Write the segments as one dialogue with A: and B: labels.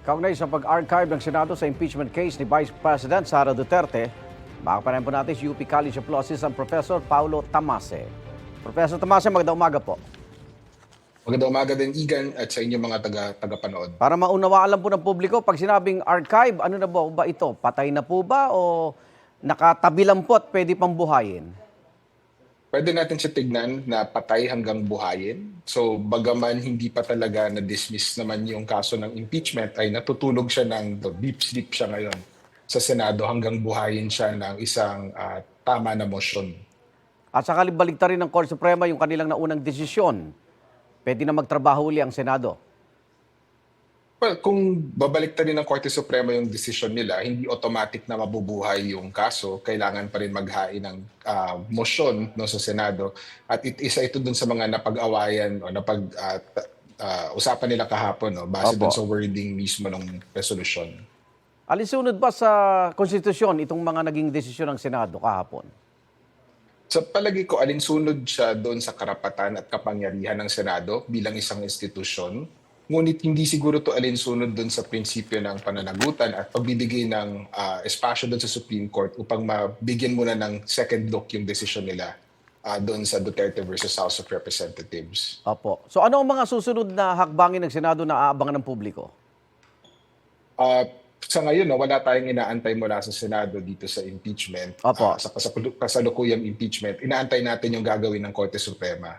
A: Kaugnay sa pag-archive ng Senado sa impeachment case ni Vice President Sara Duterte, makapanayan po natin si UP College of Law Assistant Professor Paulo Tamase. Professor Tamase, magandang umaga po.
B: Magandang umaga din, Igan, at sa inyong mga tagapanood.
A: Para maunawaan lang po ng publiko, pag sinabing archive, ano na ba ito? Patay na po ba o nakatabi lang po at pwede pang buhayin?
B: Pwede natin siya tignan na patay hanggang buhayin. So, bagaman hindi pa talaga na-dismiss naman yung kaso ng impeachment, ay natutulog siya ng deep sleep siya ngayon sa Senado hanggang buhayin siya ng isang tama na motion.
A: At sakali baligtarin ng Korte Suprema yung kanilang naunang desisyon, pwede na magtrabaho uli ang Senado.
B: Well, kung babalik rin ng Korte Suprema yung desisyon nila, hindi automatic na mabubuhay yung kaso. Kailangan pa rin maghain ng motion no, sa Senado. At isa ito dun sa mga napag-awayan o usapan nila kahapon no, base
A: Opo.
B: dun sa wording mismo ng resolution.
A: Alinsunod ba sa konstitusyon itong mga naging desisyon ng Senado kahapon?
B: Sa palagi ko, alinsunod siya doon sa karapatan at kapangyarihan ng Senado bilang isang institusyon. Ngunit hindi siguro to alinsunod doon sa prinsipyo ng pananagutan at pagbibigay ng espasyo doon sa Supreme Court upang mabigyan muna ng second look yung desisyon nila doon sa Duterte versus House of Representatives.
A: Opo. So ano ang mga susunod na hakbangin ng Senado na aabangan ng publiko?
B: Sa ngayon, no, wala tayong inaantay mula sa Senado dito sa impeachment.
A: Opo.
B: Sa kasalukuyang impeachment, inaantay natin yung gagawin ng Korte Suprema.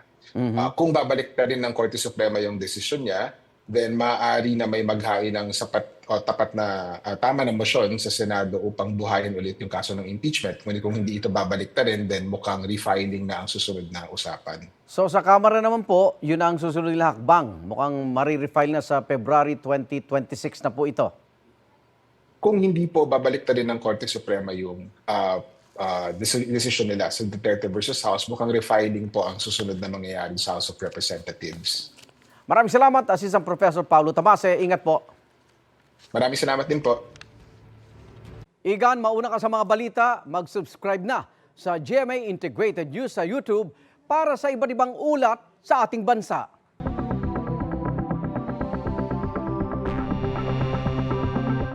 B: Kung babalik na rin ng Korte Suprema yung desisyon niya, then maaari na may maghain ng sapat o tapat na tama na motion sa Senado upang buhayin ulit yung kaso ng impeachment. Ngunit kung hindi ito babalik na rin, then mukhang refiling na ang susunod na usapan.
A: So sa Kamara naman po, yun ang susunod nila hakbang. Mukhang marirefile na sa February 2026 na po ito.
B: Kung hindi po babalik na rin ng Korte Suprema yung decision nila sa Duterte versus House, mukhang refiling po ang susunod na mangyayari sa House of Representatives.
A: Maraming salamat, Assistant Professor Paulo Tamase. Ingat po.
B: Maraming salamat din po.
A: Igan, mauna ka sa mga balita, mag-subscribe na sa GMA Integrated News sa YouTube para sa iba't ibang ulat sa ating bansa.